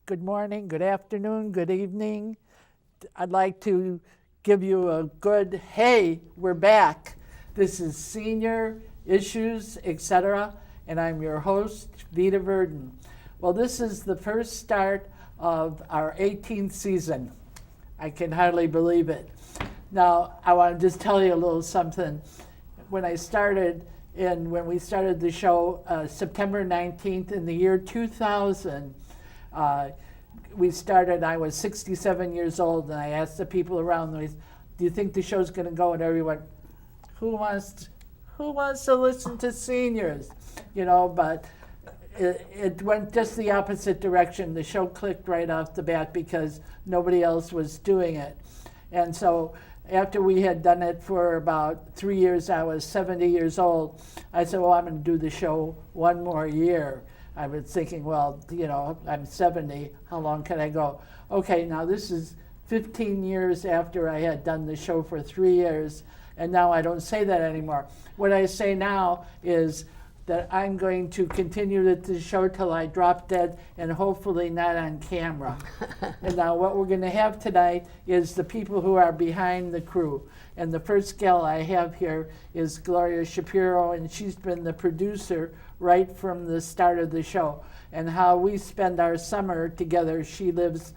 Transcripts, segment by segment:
Good morning, good afternoon, good evening. I'd like to give you a good, hey, we're back. This is Senior Issues, etc., and I'm your host, Vita Verdon. Well, this is the first start of our 18th season. I can hardly believe it. Now, I want to just tell you a little something. When we started the show, September 19th in the year 2000, we started, I was 67 years old, and I asked the people around me, do you think the show's going to go? And everyone, who wants to listen to seniors? But it went just the opposite direction. The show clicked right off the bat because nobody else was doing it. And so after we had done it for about 3 years, I was 70 years old. I said, well, I'm going to do the show one more year. I was thinking, well, I'm 70, how long can I go? Okay, now this is 15 years after I had done the show for 3 years, and now I don't say that anymore. What I say now is that I'm going to continue the show till I drop dead, and hopefully not on camera. And now what we're going to have tonight is the people who are behind the crew. And the first gal I have here is Gloria Shapiro, and she's been the producer right from the start of the show. And how we spend our summer together, she lives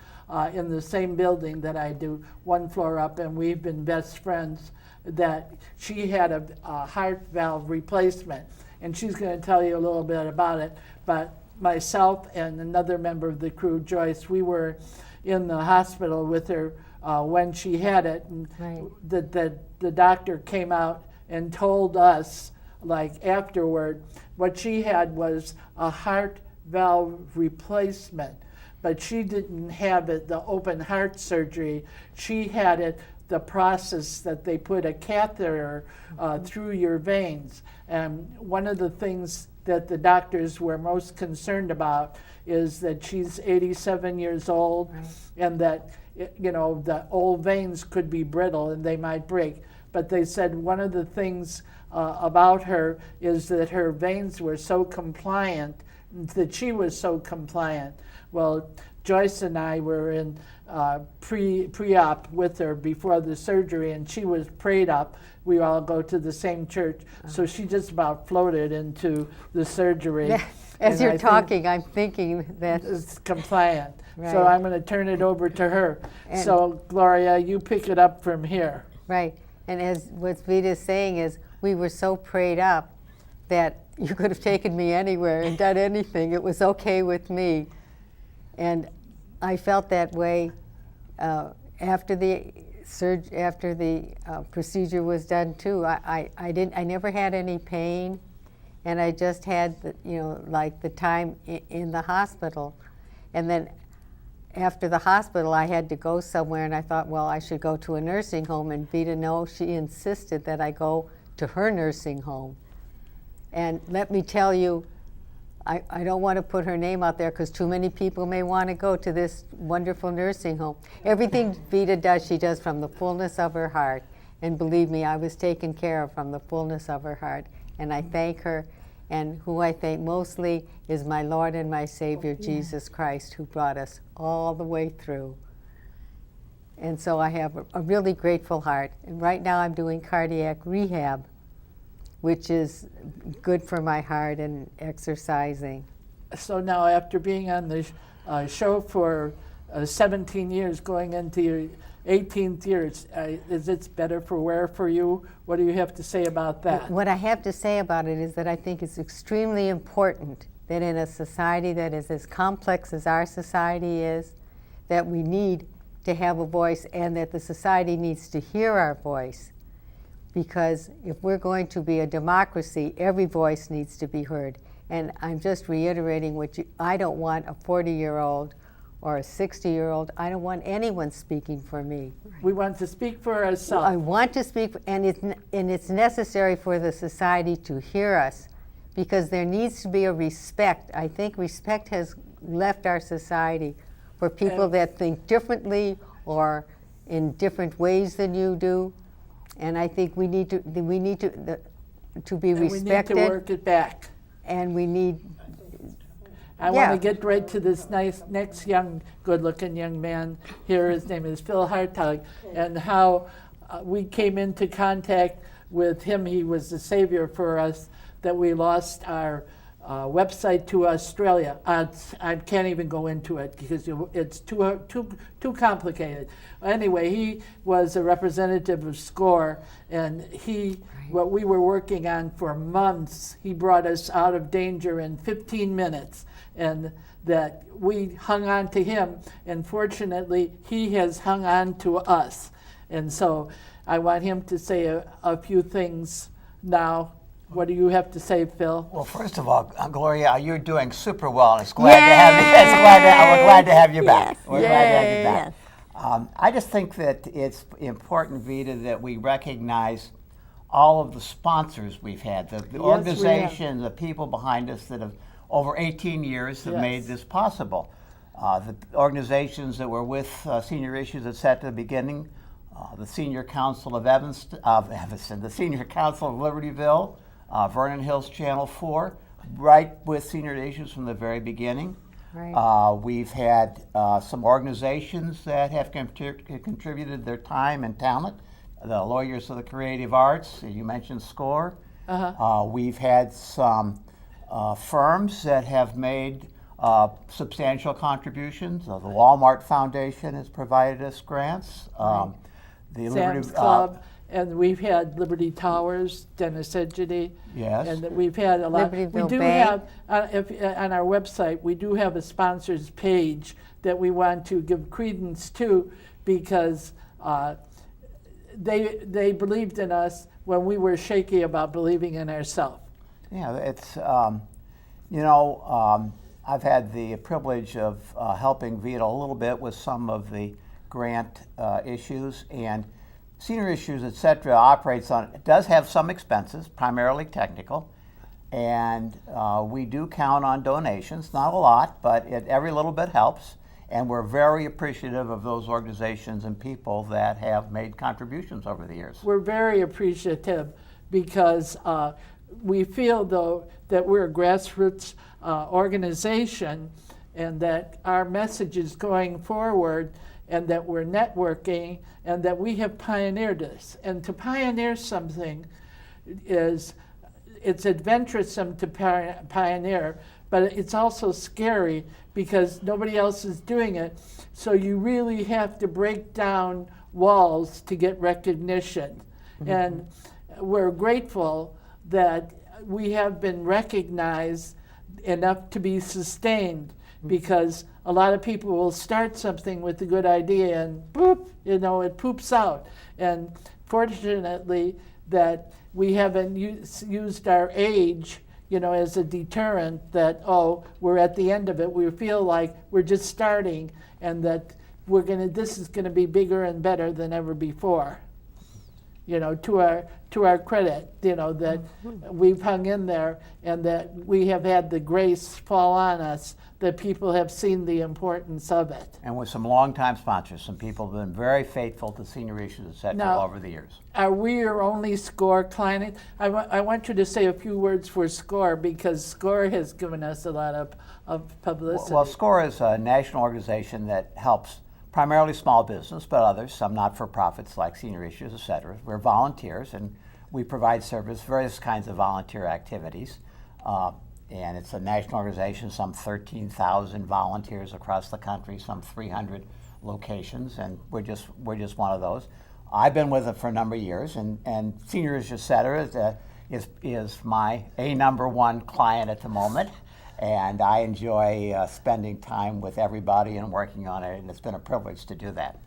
in the same building that I do, one floor up, and we've been best friends. That she had a heart valve replacement, and she's going to tell you a little bit about it. But myself and another member of the crew, Joyce, we were in the hospital with her when she had it, and Right. the doctor came out and told us, like afterward, what she had was a heart valve replacement, but she didn't have it, the open heart surgery. She had it, the process that they put a catheter through your veins. And one of the things that the doctors were most concerned about is that she's 87 years old, Right. and that the old veins could be brittle and they might break. But they said one of the things about her is that her veins were so compliant, that she was so compliant. Well, Joyce and I were in pre-op with her before the surgery, and she was prayed up. We all go to the same church, so she just about floated into the surgery. As And you're I talking, I'm thinking that, it's compliant. Right. So I'm going to turn it over to her. And- So Gloria, you pick it up from here. right, and as what Vita's saying is, we were so prayed up that you could have taken me anywhere and done anything. It was okay with me. And I felt that way after the procedure was done too. I never had any pain, and I just had the time in the hospital. And then after the hospital, I had to go somewhere, and I thought, well, I should go to a nursing home. And Vita, no, she insisted that I go to her nursing home. And let me tell you, I don't want to put her name out there because too many people may want to go to this wonderful nursing home. Everything Vita does, she does from the fullness of her heart. And believe me, I was taken care of from the fullness of her heart. And I thank her. And who I thank mostly is my Lord and my Savior, Jesus Christ, who brought us all the way through. And so I have a really grateful heart. And right now I'm doing cardiac rehab, which is good for my heart, and exercising. So now after being on the show for 17 years, going into your 18th year, is it better for wear for you? What do you have to say about that? What I have to say about it is that I think it's extremely important that in a society that is as complex as our society is, that we need to have a voice, and that the society needs to hear our voice. Because if we're going to be a democracy, every voice needs to be heard. And I'm just reiterating I don't want a 40-year-old or a 60-year-old. I don't want anyone speaking for me. We want to speak for I ourselves. want to speak, and it's necessary for the society to hear us, because there needs to be a respect. I think respect has left our society for people that think differently or in different ways than you do. And I think we need to be And respected. we need to work it back. And we need I want Yeah. to get right to this next young, good-looking young man here. His name is Phil Hartog, and how we came into contact with him. He was the savior for us that we lost our website to Australia. I can't even go into it because it's too complicated. Anyway, he was a representative of SCORE, and what we were working on for months, he brought us out of danger in 15 minutes, and that we hung on to him, and fortunately, he has hung on to us. And so I want him to say a few things now. What do you have to say, Phil? Well, first of all, Gloria, you're doing super well. It's glad to have you. We're glad to have you back. Yes. We're glad to have you back. Yes. I just think that it's important, Vita, that we recognize all of the sponsors we've had, the organizations, the people behind us that have, over 18 years, have made this possible. The organizations that were with Senior Issues, et cetera, at the beginning, the Senior Council of Evanston, the Senior Council of Libertyville, Vernon Hills Channel 4, right with Senior Issues from the very beginning. Right. We've had some organizations that have contributed their time and talent. The Lawyers of the Creative Arts, you mentioned SCORE. We've had some firms that have made substantial contributions. The Walmart Foundation has provided us grants. The Sam's Club, and we've had Liberty Towers, Dennis Edgety. Yes. And we've had a lot. Libertyville We do Bank. have, on our website, we do have a sponsors page that we want to give credence to because they believed in us when we were shaky about believing in ourselves. Yeah, it's, I've had the privilege of helping Vita a little bit with some of the grant issues, and Senior Issues, et cetera, operates on, it does have some expenses, primarily technical, and we do count on donations, not a lot, but every little bit helps, and we're very appreciative of those organizations and people that have made contributions over the years. We're very appreciative because we feel, though, that we're a grassroots organization and that our message is going forward and that we're networking and that we have pioneered this. And to pioneer something it's adventuresome to pioneer, but it's also scary because nobody else is doing it. So you really have to break down walls to get recognition. Mm-hmm. And we're grateful that we have been recognized enough to be sustained, because a lot of people will start something with a good idea and boop, it poops out. And fortunately that we haven't used our age, as a deterrent that, we're at the end of it. We feel like we're just starting and that this is gonna be bigger and better than ever before. To our credit, that we've hung in there and that we have had the grace fall on us, that people have seen the importance of it. And with some longtime sponsors, some people have been very faithful to Senior Issues, et cetera, Now, over the years. Are we your only SCORE client? I want you to say a few words for SCORE, because SCORE has given us a lot of publicity. Well, SCORE is a national organization that helps primarily small business, but others, some not-for-profits like Senior Issues, et cetera. We're volunteers, and we provide service, various kinds of volunteer activities. And it's a national organization, some 13,000 volunteers across the country, some 300 locations, and we're just one of those. I've been with it for a number of years, and Senior Issues, et cetera, is my #1 client at the moment. And I enjoy spending time with everybody and working on it, and it's been a privilege to do that.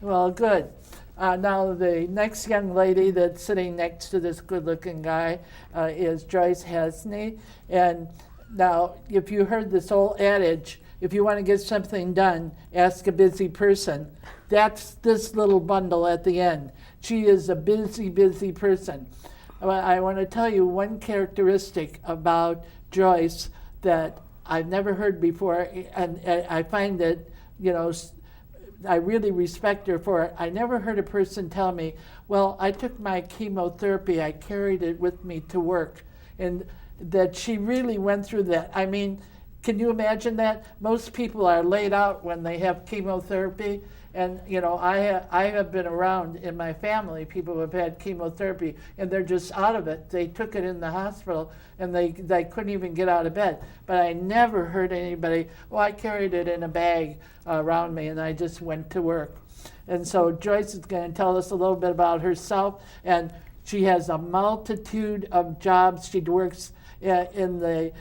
Well, good. Now the next young lady that's sitting next to this good-looking guy is Joyce Hasney. And now, if you heard this old adage, if you want to get something done, ask a busy person. That's this little bundle at the end. She is a busy, busy person. I want to tell you one characteristic about Joyce that I've never heard before, and I find that, I really respect her for it. I never heard a person tell me, well, I took my chemotherapy, I carried it with me to work, and that she really went through that. I mean, Can you imagine that? Most people are laid out when they have chemotherapy. And, you know, I have been around in my family, people who have had chemotherapy, and they're just out of it. They took it in the hospital, and they couldn't even get out of bed. But I never heard anybody, oh, I carried it in a bag around me, and I just went to work. And so Joyce is going to tell us a little bit about herself, and she has a multitude of jobs. She works in the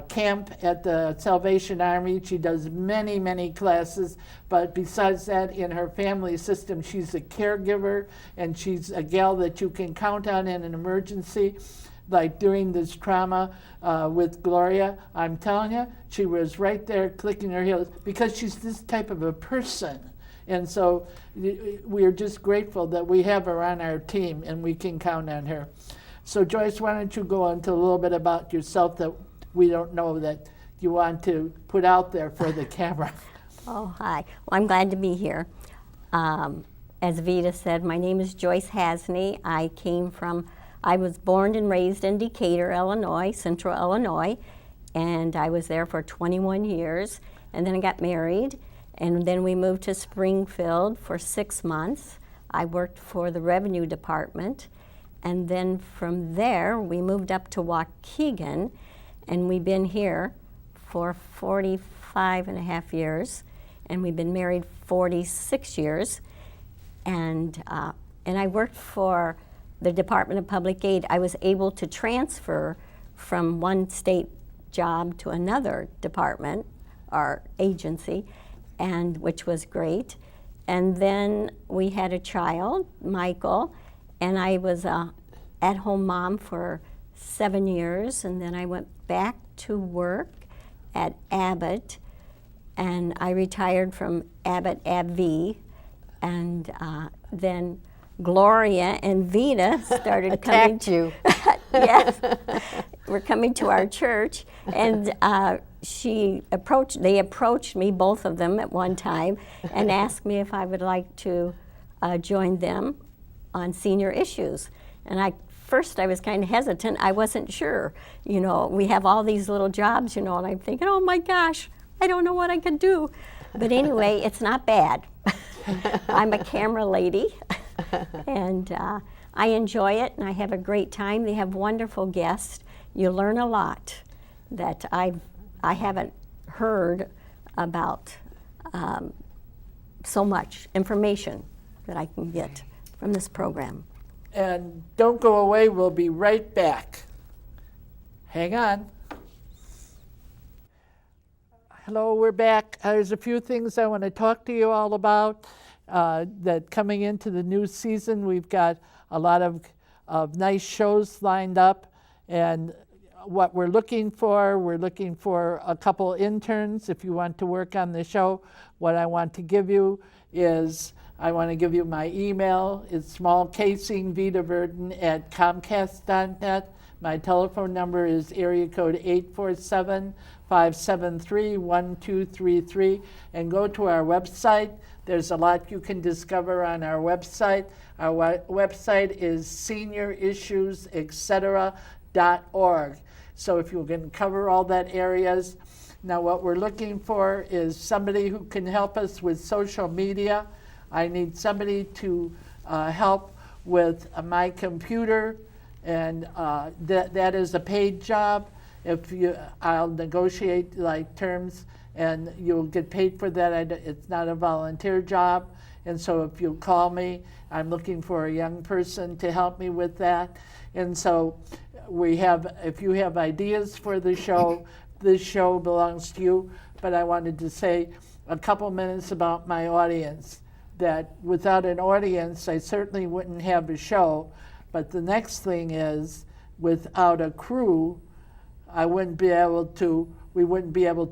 camp at the Salvation Army. She does many, many classes, but besides that, in her family system, she's a caregiver, and she's a gal that you can count on in an emergency. Like during this trauma with Gloria, I'm telling you, she was right there clicking her heels because she's this type of a person. And so we're just grateful that we have her on our team and we can count on her. So Joyce, why don't you go into a little bit about yourself that we don't know that you want to put out there for the camera. Oh, hi. Well, I'm glad to be here. As Vita said, my name is Joyce Hasney. I was born and raised in Decatur, Illinois, Central Illinois, and I was there for 21 years. And then I got married, and then we moved to Springfield for 6 months. I worked for the Revenue Department. And then from there, we moved up to Waukegan, and we've been here for 45 and a half years, and we've been married 46 years. And I worked for the Department of Public Aid. I was able to transfer from one state job to another department or agency, and which was great. And then we had a child, Michael, and I was a at-home mom for 7 years, and then I went back to work at Abbott, and I retired from Abbott AbbVie, and then Gloria and Vita started coming. Attacked you. Yes, were coming to our church, and they approached me, both of them at one time, and asked me if I would like to join them on senior issues. And first I was kind of hesitant. I wasn't sure. You know, we have all these little jobs, you know, and I'm thinking, oh my gosh, I don't know what I could do. But anyway, it's not bad. I'm a camera lady, and I enjoy it, and I have a great time. They have wonderful guests. You learn a lot that I haven't heard about, so much information that I can get from this program. And don't go away, we'll be right back. Hang on. Hello, we're back. There's a few things I want to talk to you all about. That coming into the new season, we've got a lot of nice shows lined up. And what we're looking for a couple interns if you want to work on the show. What I want to give you is, I want to give you my email. It's smallcasingvitaverden@comcast.net. My telephone number is area code 847-573-1233. And go to our website. There's a lot you can discover on our website. Our website is seniorissuesetc.org. So if you can cover all that areas. Now what we're looking for is somebody who can help us with social media. I need somebody to help with my computer, and that is a paid job. I'll negotiate like terms, and you'll get paid for that. It's not a volunteer job, and so if you call me, I'm looking for a young person to help me with that. And so if you have ideas for the show, this show belongs to you. But I wanted to say a couple minutes about my audience. That without an audience, I certainly wouldn't have a show. But the next thing is, without a crew, we wouldn't be able to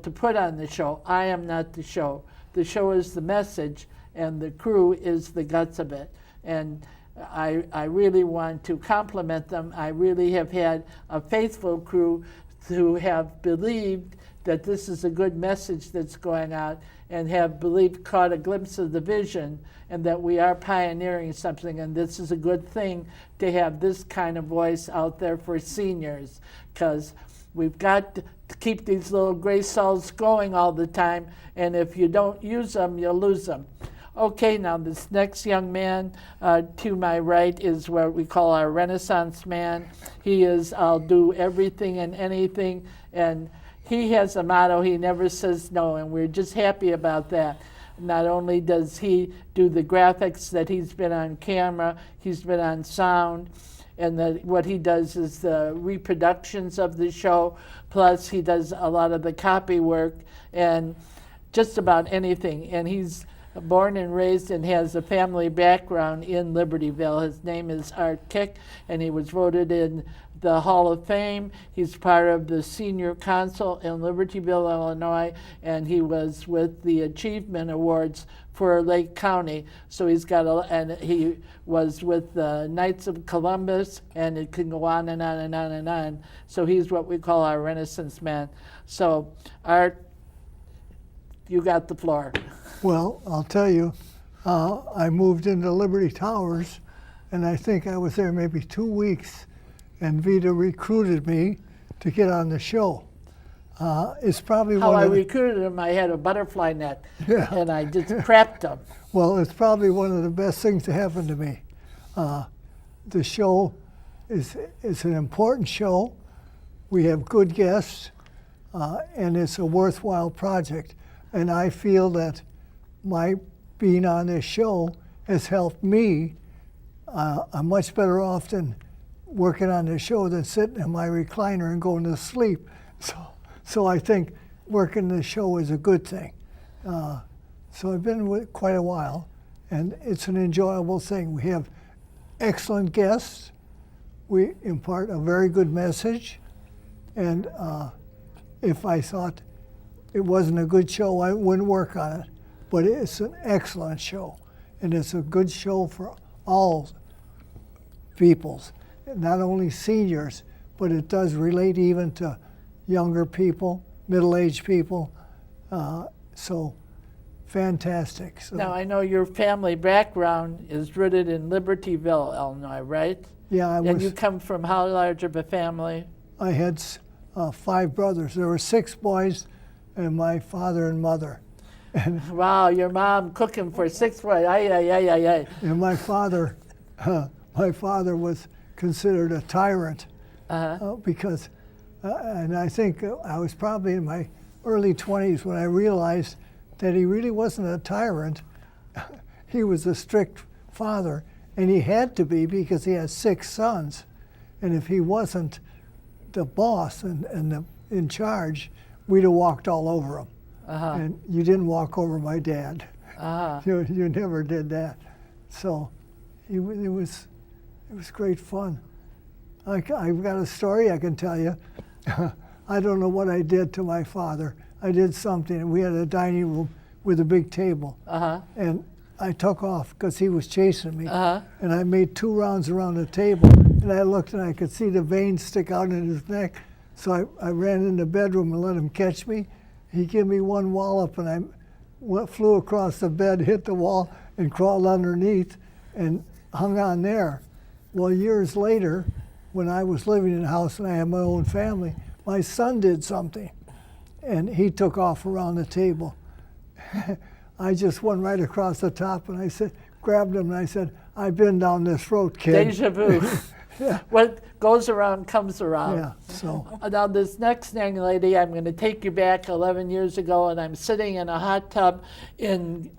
put on the show. I am not the show. The show is the message, and the crew is the guts of it. And I really want to compliment them. I really have had a faithful crew who have believed that this is a good message that's going out, and have caught a glimpse of the vision, and that we are pioneering something, and this is a good thing to have this kind of voice out there for seniors, because We've got to keep these little gray cells going all the time, and if you don't use them, you'll lose them. Okay, now this next young man to my right is what we call our Renaissance man. He is, I'll do everything and anything, and he has a motto, he never says no, and we're just happy about that. Not only does he do the graphics that he's been on camera, he's been on sound, and what he does is the reproductions of the show, plus he does a lot of the copy work and just about anything. And he's born and raised and has a family background in Libertyville. His name is Art Kick, and he was voted in the Hall of Fame. He's part of the Senior Council in Libertyville, Illinois, and he was with the Achievement Awards for Lake County. So he's got and he was with the Knights of Columbus, and it can go on and on and on and on. So he's what we call our Renaissance man. So Art, you got the floor. Well, I'll tell you, I moved into Liberty Towers, and I think I was there maybe 2 weeks, and Vita recruited me to get on the show. It's probably How one I of the, recruited him, I had a butterfly net, Yeah. and I just prepped him. well, it's probably one of the best things to happen to me. The show is an important show. We have good guests, and it's a worthwhile project. And I feel that my being on this show has helped me. I'm much better off than working on this show than sitting in my recliner and going to sleep. So I think working the show is a good thing. So I've been with quite a while, and it's an enjoyable thing. We have excellent guests. We impart a very good message, and if I thought it wasn't a good show, I wouldn't work on it. But it's an excellent show, and it's a good show for all peoples, not only seniors, but it does relate even to younger people, middle-aged people. So fantastic. So, Now, I know your family background is rooted in Libertyville, Illinois, right? yeah, And you come from how large of a family? I had 5 brothers. There were 6 boys, and my father and mother. Wow, your mom cooking for 6 boys. Ay, ay, ay, ay, ay. And my father was considered a tyrant because, and I think I was probably in my early 20s when I realized that he really wasn't a tyrant. He was a strict father, and he had to be because he had 6 sons. And if he wasn't the boss and in charge, we'd have walked all over him. And you didn't walk over my dad. You never did that. So it was great fun. I've got a story I can tell you. I don't know what I did to my father. I did something, and we had a dining room with a big table. And I took off because he was chasing me. And I made 2 rounds around the table, and I looked and I could see the veins stick out in his neck. So I ran in the bedroom and let him catch me. He gave me 1 wallop, and I flew across the bed, hit the wall, and crawled underneath and hung on there. Well, years later, when I was living in a house and I had my own family, my son did something, and he took off around the table. I just went right across the top, and I said, grabbed him, and I said, "I've been down this road, kid." Deja vu. Yeah. What goes around comes around. Yeah, so Now, this next young lady, I'm going to take you back 11 years ago, and I'm sitting in a hot tub in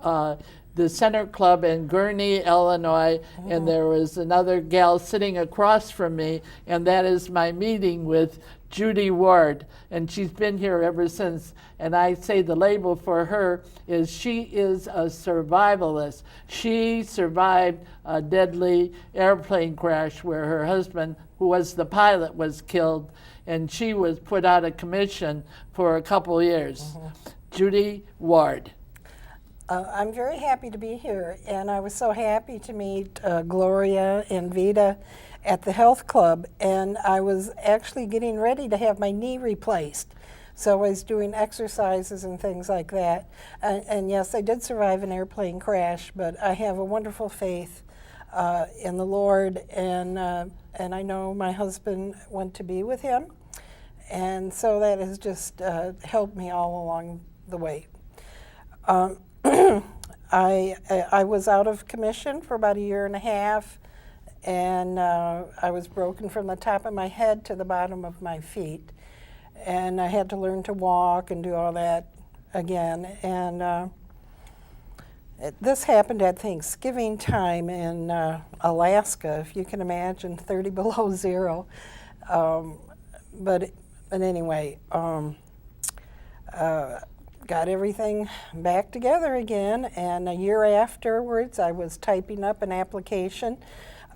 the Center Club in Gurnee, Illinois, and there was another gal sitting across from me, and that is my meeting with Judy Ward, and she's been here ever since. And I say the label for her is she is a survivalist. She survived a deadly airplane crash where her husband, who was the pilot, was killed, and she was put out of commission for a couple years. Judy Ward. I'm very happy to be here, and I was so happy to meet Gloria and Vita at the health club, and I was actually getting ready to have my knee replaced. So I was doing exercises and things like that. And yes, I did survive an airplane crash, but I have a wonderful faith in the Lord, and I know my husband went to be with him. And so that has just helped me all along the way. I was out of commission for about a year and a half, and I was broken from the top of my head to the bottom of my feet. And I had to learn to walk and do all that again. And this happened at Thanksgiving time in Alaska, if you can imagine, 30 below zero. But anyway, got everything back together again, and a year afterwards I was typing up an application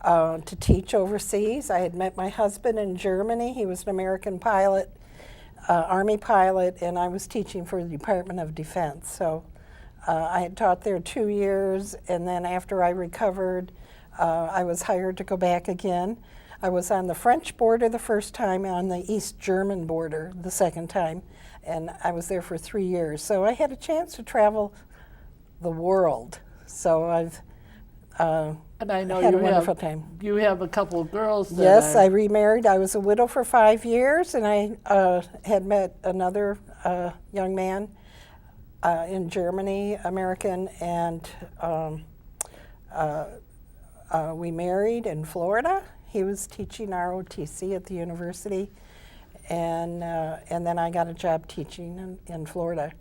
to teach overseas. I had met my husband in Germany. He was an American pilot, Army pilot, and I was teaching for the Department of Defense. So I had taught there 2 years, and then after I recovered, I was hired to go back again. I was on the French border the first time, on the East German border the second time, and I was there for 3 years. So I had a chance to travel the world. So I've And I know had you a wonderful time. you have a couple of girls that Yes, are, I remarried. I was a widow for 5 years, and I had met another young man in Germany, American, and we married in Florida. He was teaching ROTC at the university, and then I got a job teaching in Florida.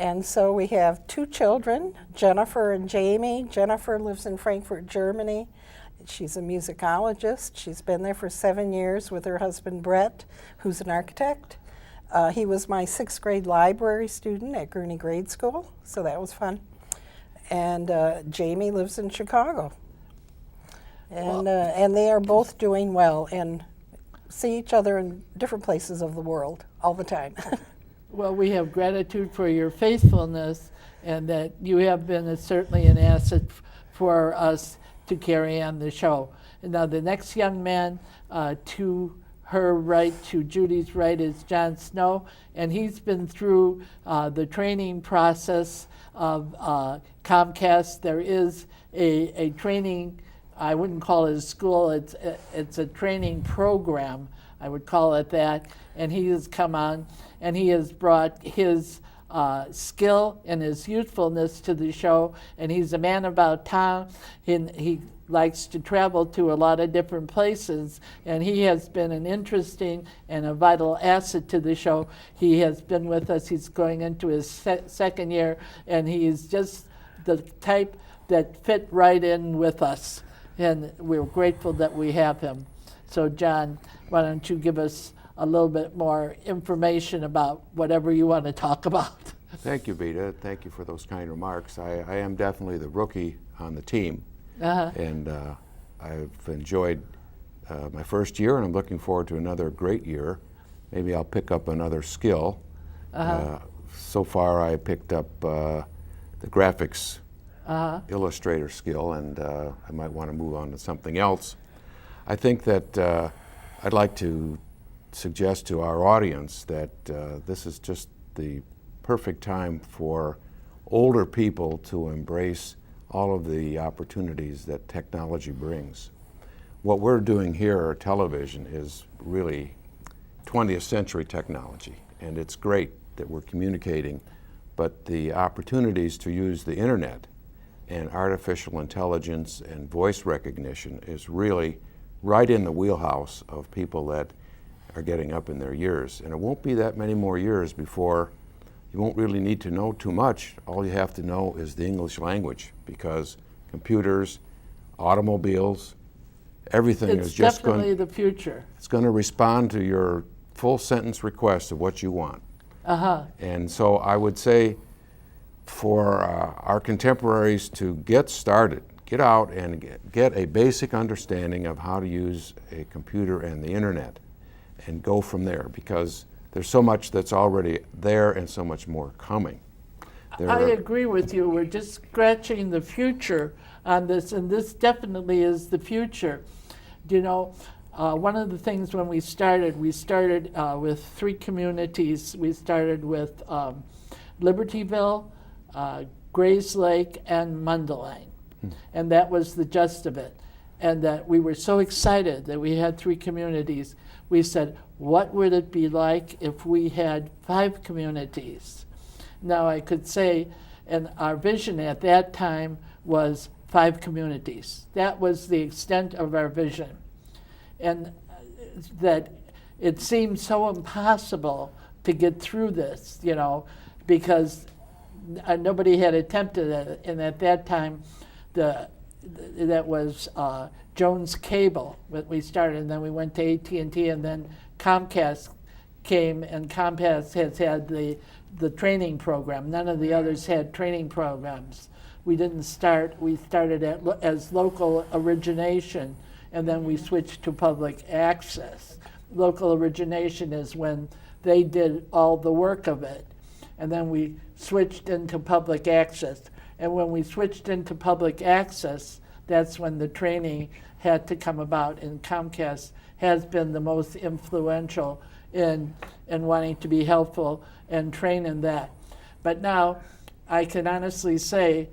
And so we have 2 children, Jennifer and Jamie. Jennifer lives in Frankfurt, Germany. She's a musicologist. She's been there for 7 years with her husband, Brett, who's an architect. He was my 6th grade library student at Gurney Grade School, so that was fun. And Jamie lives in Chicago. And they are both doing well and see each other in different places of the world all the time. well, we have gratitude for your faithfulness, and that you have been certainly an asset for us to carry on the show. And now the next young man to her right, to Judy's right, is John Snow, and he's been through the training process of Comcast. There is a training, I wouldn't call it a school, it's a training program, I would call it that, and he has come on and he has brought his skill and his youthfulness to the show, and he's a man about town. He likes to travel to a lot of different places, and he has been an interesting and a vital asset to the show. He has been with us, he's going into his second year, and he is just the type that fit right in with us, and we're grateful that we have him. So John, why don't you give us a little bit more information about whatever you want to talk about. Thank you, Vita. Thank you for those kind remarks. I am definitely the rookie on the team, and I've enjoyed my first year, and I'm looking forward to another great year. Maybe I'll pick up another skill. So far, I picked up the graphics illustrator skill, and I might want to move on to something else. I think that I'd like to suggest to our audience that this is just the perfect time for older people to embrace all of the opportunities that technology brings. What we're doing here at television is really 20th century technology, and it's great that we're communicating, but the opportunities to use the internet and artificial intelligence and voice recognition is really right in the wheelhouse of people that are getting up in their years. And it won't be that many more years before you won't really need to know too much. All you have to know is the English language, because computers, automobiles, everything It's is just definitely going, the future. it's going to respond to your full sentence request of what you want. And so I would say for our contemporaries to get started, get out and get a basic understanding of how to use a computer and the internet, and go from there, because there's so much that's already there and so much more coming. I agree with you. We're just scratching the future on this, and this definitely is the future. You know, one of the things when we started with 3 communities. We started with Libertyville, Grays Lake, and Mundelein. And that was the gist of it. and that we were so excited that we had 3 communities. We said, what would it be like if we had 5 communities? Now I could say, and our vision at that time was 5 communities. That was the extent of our vision. And that it seemed so impossible to get through this, you know, because nobody had attempted it. And at that time, that was Jones Cable that we started, and then we went to AT&T, and then Comcast came, and Comcast has had the training program. None of the others had training programs. We didn't start, we started as local origination, and then we switched to public access. Local origination is when they did all the work of it, and then we switched into public access. And when we switched into public access, that's when the training had to come about, and Comcast has been the most influential in wanting to be helpful and train in that. But now I can honestly say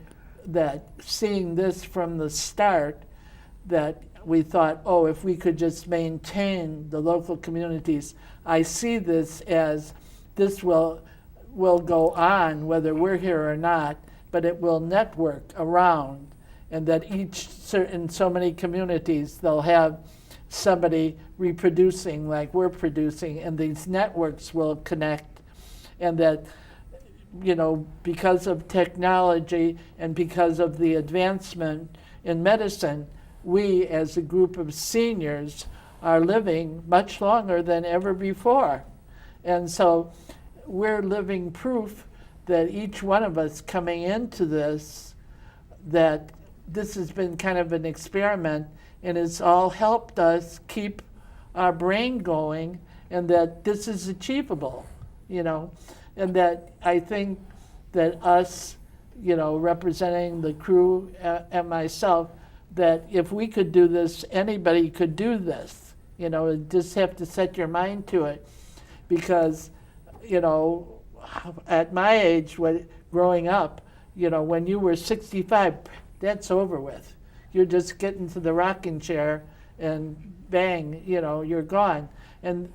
that seeing this from the start, that we thought, oh, if we could just maintain the local communities, I see this as this will go on whether we're here or not, but it will network around, and that in so many communities they'll have somebody reproducing like we're producing, and these networks will connect, and that, you know, because of technology and because of the advancement in medicine, we as a group of seniors are living much longer than ever before. And so we're living proof that each one of us coming into this, that this has been kind of an experiment, and it's all helped us keep our brain going, and that this is achievable, you know, and that I think that us, you know, representing the crew and myself, that if we could do this, anybody could do this. You know, you just have to set your mind to it, because, you know, at my age, growing up, you know, when you were 65, that's over with. You're just getting to the rocking chair and bang, you know, you're gone. And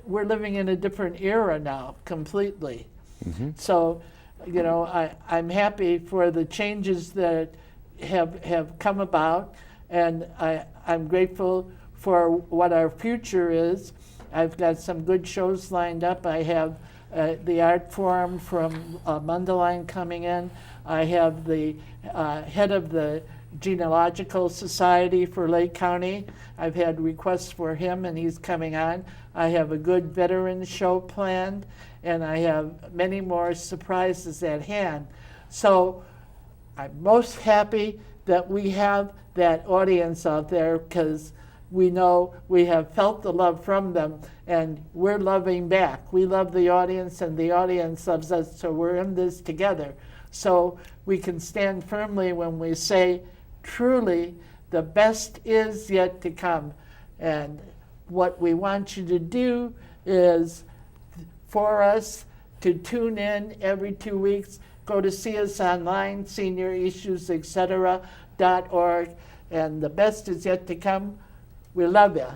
we're living in a different era now, completely. Mm-hmm. So, you know, I'm happy for the changes that have come about, and I'm grateful for what our future is. I've got some good shows lined up. I have the art forum from Mundelein coming in. I have the head of the Genealogical Society for Lake County. I've had requests for him, and he's coming on. I have a good veteran show planned, and I have many more surprises at hand. So I'm most happy that we have that audience out there, because we know we have felt the love from them, and we're loving back. We love the audience, and the audience loves us, so we're in this together. So we can stand firmly when we say, truly, the best is yet to come. And what we want you to do is for us to tune in every 2 weeks. Go to see us online, seniorissues, etc.org, and the best is yet to come. We love you.